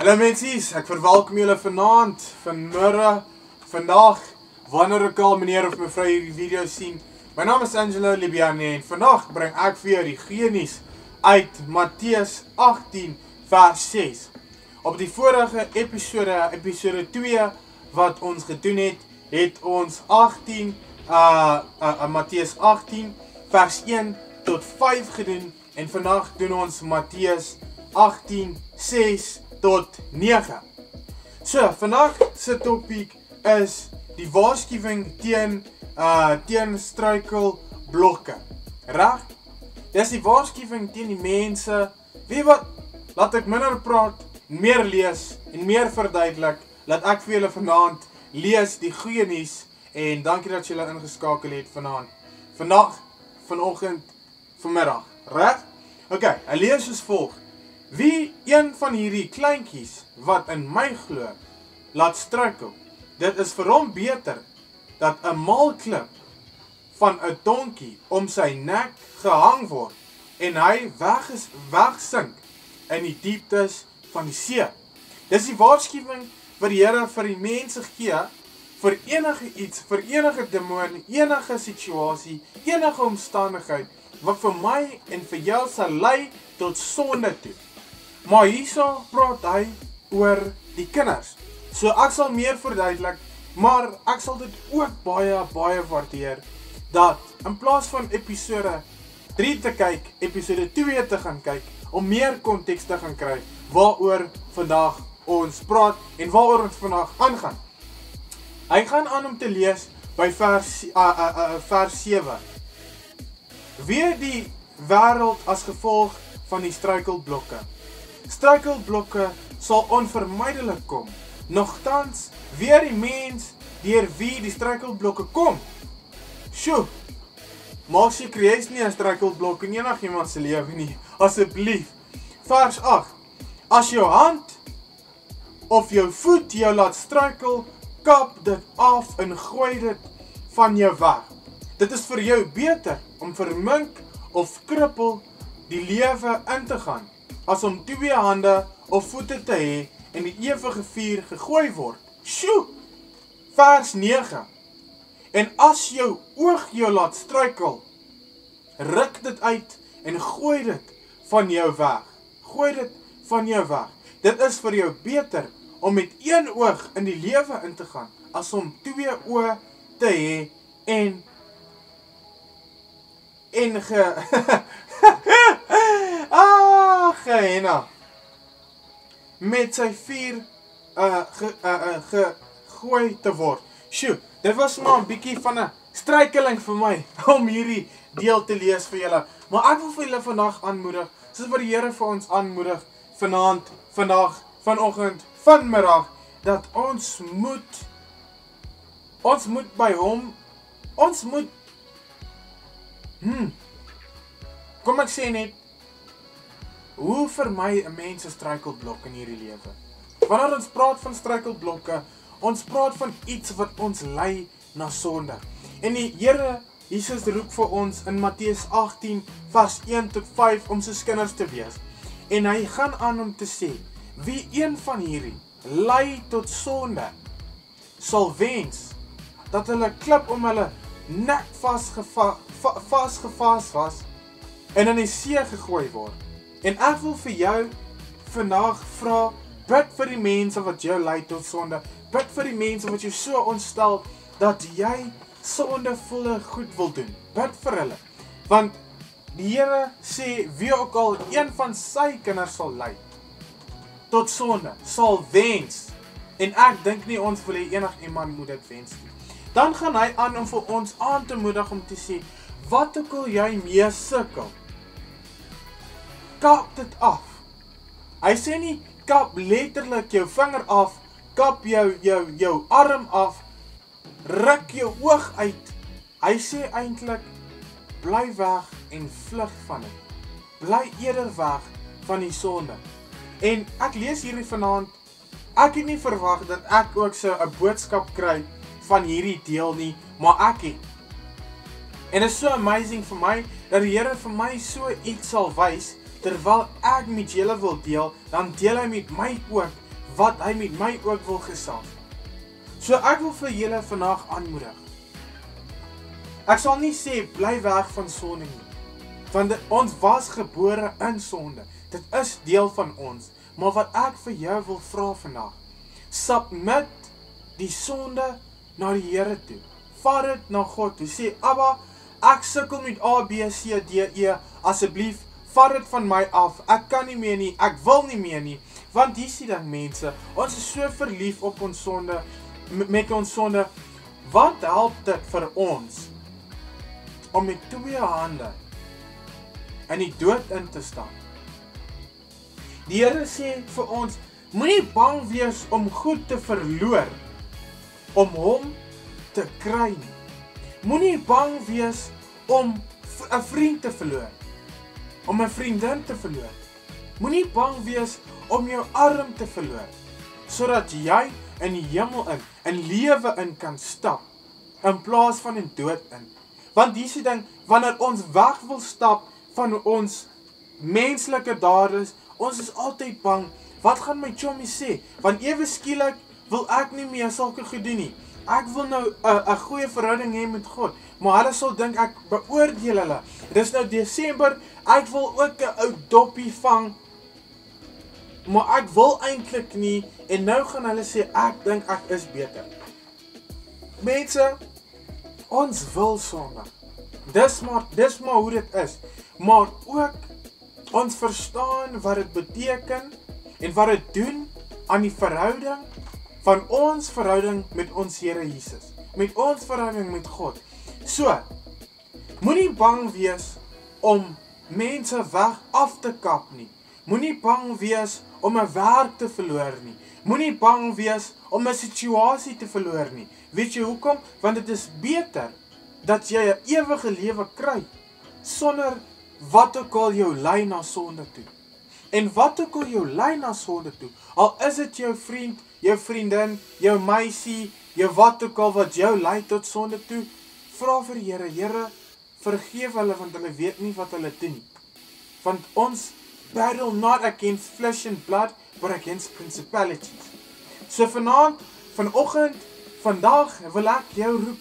Hallo mensies, ek verwelkom julle vanaand, vanmiddag, vandag, wanneer ek al meneer of mevrou hierdie video sien. My naam is Angelo Libiane en vandag bring ek vir jou die genies uit Matteus 18 vers 6. Op die vorige episode 2 wat ons gedoen het ons Matteus 18 vers 1 tot 5 gedoen en vandag doen ons Matteus 18 6 tot 9. So, vandag se topiek is die waarskuwing teen struikelblokke. Reg? Dis die waarskuwing teen die mense. Weet wat? Laat ek minder praat, meer lees en meer verduidelik. Laat ek vir julle vanaand lees die goeie nuus en dankie dat julle ingeskakel het vanaand. Vandag, vanoggend, vanmiddag. Reg? Okay, ek lees soos volg. Wie een van hierdie kleintjies wat in my glo, laat struikel, dit is vir hom beter dat 'n maalklip van 'n donkie om sy nek gehang word en hy wegsink in die dieptes van die see. Dis die waarskuwing wat die Here vir die mense gee vir enige iets, vir enige demoon, enige situasie, enige omstandigheid wat vir my en vir jou sal lei tot sonde toe. Maar hierso praat hy oor die kinders. So ek sal meer verduidelik, maar ek sal dit ook baie waardeer dat in plaas van episode 3 te kyk, episode 2 te gaan kyk om meer konteks te gaan kry waaroor vandag ons praat en waaroor ons vandag aangaan. Hy gaan aan om te lees by vers 7. Weer die wêreld as gevolg van die struikelblokke. Struikelblokke sal onvermydelik kom. Nogtans, weer die mens deur wie die struikelblokke kom. Sjoe, maak seker jy is nie 'n struikelblok in enigiemand se lewe nie, asseblief. Vers 8. As jou hand of jou voet jou laat struikel, kap dit af en gooi dit van jou weg. Dit is vir jou beter om vermink of krippel die lewe in te gaan, as om 2 hande of voete te hê en die ewige vuur gegooi word. Sjoe! Vers 9. En as jou oog jou laat struikel, ruk dit uit en gooi dit van jou weg. Gooi dit van jou weg. Dit is vir jou beter om met 1 oog in die lewe in te gaan, as om 2 oë te hê en Gehenna met sy vuur gegooi te word. Sjoe, dit was maar 'n bietjie van 'n struikeling vir my om hierdie deel te lees vir julle. Maar ek wil vir julle vandag aanmoedig, soos wat die Here vir ons aanmoedig vanaand, vandag, vanoggend, vanmiddag, dat ons moet by hom, kom ek sê net, hoe vermy 'n mens 'n struikelblok in hierdie lewe? Wanneer ons praat van struikelblokke, ons praat van iets wat ons lei na sonde. En die Here Jesus roep vir ons in Matteus 18 vers 1 tot 5 om soos kinders te wees. En hy gaan aan om te sê, wie een van hierdie lei tot sonde, sal wens dat hulle klip om hulle nek vasgevas was en in die see gegooi word. En ek wil vir jou vandag vra, bid vir die mense wat jou lei tot sonde, bid vir die mense wat jou so ontstel, dat jy sondevolle goed wil doen, bid vir hulle, want die Here sê, wie ook al een van sy kinders sal lei tot sonde, sal wens, en ek dink nie ons wil hê enigiemand moet dit wens nie. Dan gaan hy aan om vir ons aan te moedig om te sê, wat ook al jy mee sukkel, kap dit af. Hy sê nie, kap letterlik jou vinger af, kap jou arm af, ruk jou oog uit. Hy sê eintlik, bly weg en vlug van dit. Bly eerder weg van die sonde. En ek lees hierdie vanaand, ek het nie verwag dat ek ook so 'n boodskap kry van hierdie deel nie, maar ek het. En dit is so amazing vir my, dat die Here vir my so iets sal wys, terwyl ek met julle wil deel, dan deel hy met my ook wat hy met my ook wil geself. So ek wil vir julle vandag aanmoedig. Ek sal nie sê, bly weg van sonde nie. Want ons was gebore in sonde. Dit is deel van ons. Maar wat ek vir jou wil vra vandag, submit die sonde na die Here toe. Vat dit na God toe. Sê, Abba, ek sukkel met A, B, C, D, E, asseblief, vat dit van my af. Ek kan nie meer nie, ek wil nie meer nie. Want hier sien dan mense, ons is so verlief op ons sonde, met ons sonde. Wat help dit vir ons om met 2 hande in die dood in te staan? Die Here sê vir ons, moenie bang wees om goed te verloor, om hom te kry nie. Moenie bang wees om 'n vriend te verloor, om 'n vriendin te verloor. Moenie bang wees om jou arm te verloor, sodat jy in die hemel in lewe in kan stap, in plaas van in dood in. Want hier is die ding, wanneer ons weg wil stap van ons menslike dade, ons is altyd bang, wat gaan my chommy sê? Want ewe skielik wil ek nie meer sulke goed doen nie. Ek wil nou 'n goeie verhouding hê met God, maar hulle sal dink ek beoordeel hulle. Dis nou Desember, ek wil ook 'n ou doppie vang, maar ek wil eintlik nie, en nou gaan hulle sê, ek dink ek is beter. Mense, ons wil sondig. Dis maar hoe dit is. Maar ook, ons verstaan wat dit beteken, en wat dit doen aan die verhouding, van ons verhouding met ons Here Jesus. Met ons verhouding met God. So, moenie bang wees om mense weg af te kap nie. Moenie bang wees om 'n werk te verloor nie. Moenie bang wees om 'n situasie te verloor nie. Weet jy hoekom? Want dit is beter dat jy 'n ewige lewe kry, sonder wat ook al jou lei na sonde toe. En wat ook al jou lei na sonde toe, al is dit jou vriend, jou vriendin, jou meisie, jou wat ook al wat jou lei tot sonde toe, vra vir die Here, Here, vergeef hulle, want hulle weet nie wat hulle doen nie. Want ons battle not against flesh and blood, but against principalities. So vanoggend, vandag wil ek jou roep,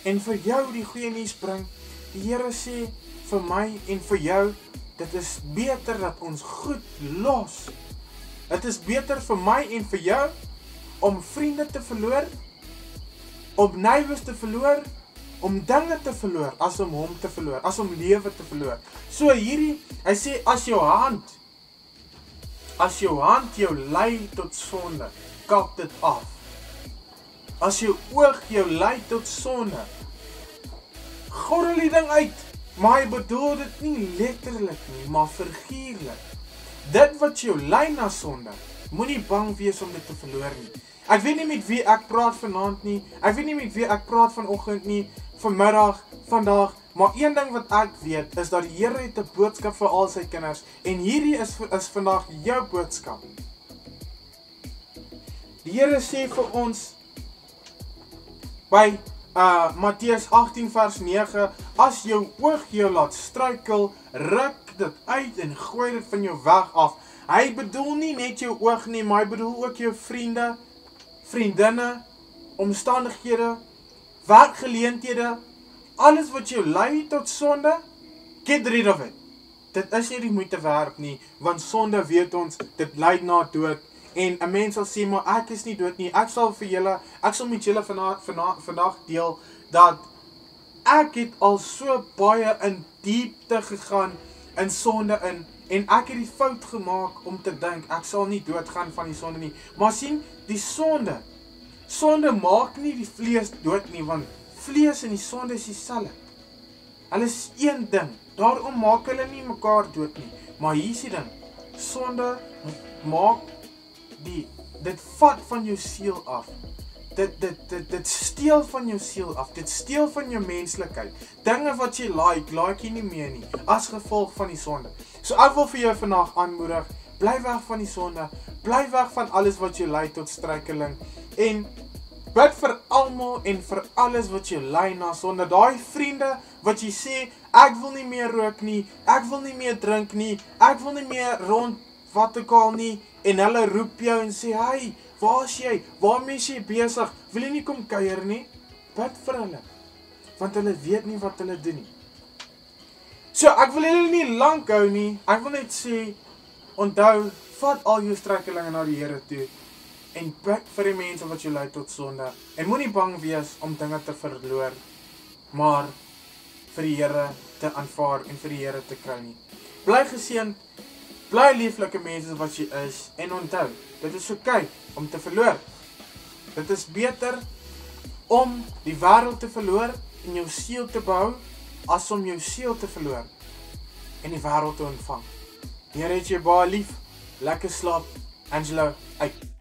en vir jou die goeie nuus bring. Die Here sê vir my en vir jou, dit is beter dat ons goed los. Dit is beter vir my en vir jou, om vriende te verloor, om neighbors te verloor, om dinge te verloor, as om hom te verloor, as om lewe te verloor. So hierdie, hy sê, as jou hand jou lei tot sonde, kap dit af. As jou oog jou lei tot sonde, gorrel die ding uit. Maar hy bedoel dit nie letterlik nie, maar figuurlik. Dit wat jou lei na sonde, moenie bang wees om dit te verloor nie. Ek weet nie met wie ek praat vanaand nie, ek weet nie met wie ek praat vanoggend nie, vanmiddag, vandag, maar een ding wat ek weet, is dat die Here het 'n boodskap vir al sy kinders, en hierdie is vandag jou boodskap. Die Here sê vir ons, by Matteus 18 vers 9, as jou oog jou laat struikel, ruk dit uit en gooi dit van jou weg af. Hy bedoel nie net jou oog nie, maar hy bedoel ook jou vriende, vriendinne, omstandighede, werkgeleenthede, alles wat jou lei tot sonde, get rid of it. Dit is nie die moeite werd nie, want sonde weet ons, dit lei na dood. En 'n mens sal sê, maar ek is nie dood nie. Ek sal met julle vandag deel, dat ek het al so baie in diepte gegaan, in sonde in, en ek het die fout gemaak om te dink, ek sal nie doodgaan van die sonde nie. Maar sien, die sonde maak nie die vlees dood nie, want vlees en die sonde is dieselfde. Hulle is een ding, daarom maak hulle nie mekaar dood nie. Maar hier is die ding, sonde maak dit vat van jou siel af. Dit steel van jou siel af. Dit steel van jou menslikheid. Dinge wat jy like jy nie meer nie, as gevolg van die sonde. So ek wil vir jou vandag aanmoedig, bly weg van die sonde, bly weg van alles wat jou lei tot struikeling, en bid vir almal en vir alles wat jou lei na sonde. Daai vriende wat jy sê, ek wil nie meer rook nie, ek wil nie meer drink nie, ek wil nie meer rond wat ook al nie, en hulle roep jou en sê, "Hey, waar is jy? Waarmee is jy besig? Wil jy nie kom kuier nie?" Bid vir hulle, want hulle weet nie wat hulle doen nie. So, ek wil julle nie lank hou nie, ek wil net sê, onthou, vat al jou strekkelinge na die Here toe, en bid vir die mense wat jou lei tot sonde, en moenie bang wees om dinge te verloor, maar vir die Here te aanvaar en vir die Here te kry nie. Bly geseënd, bly lieflike mense wat jy is, en onthou, dit is oukei om te verloor. Dit is beter om die wêreld te verloor en jou siel te behou, as om jou siel te verloor en die wêreld te ontvang. Die Here het jou baie lief, lekker slaap, Angelo, uit.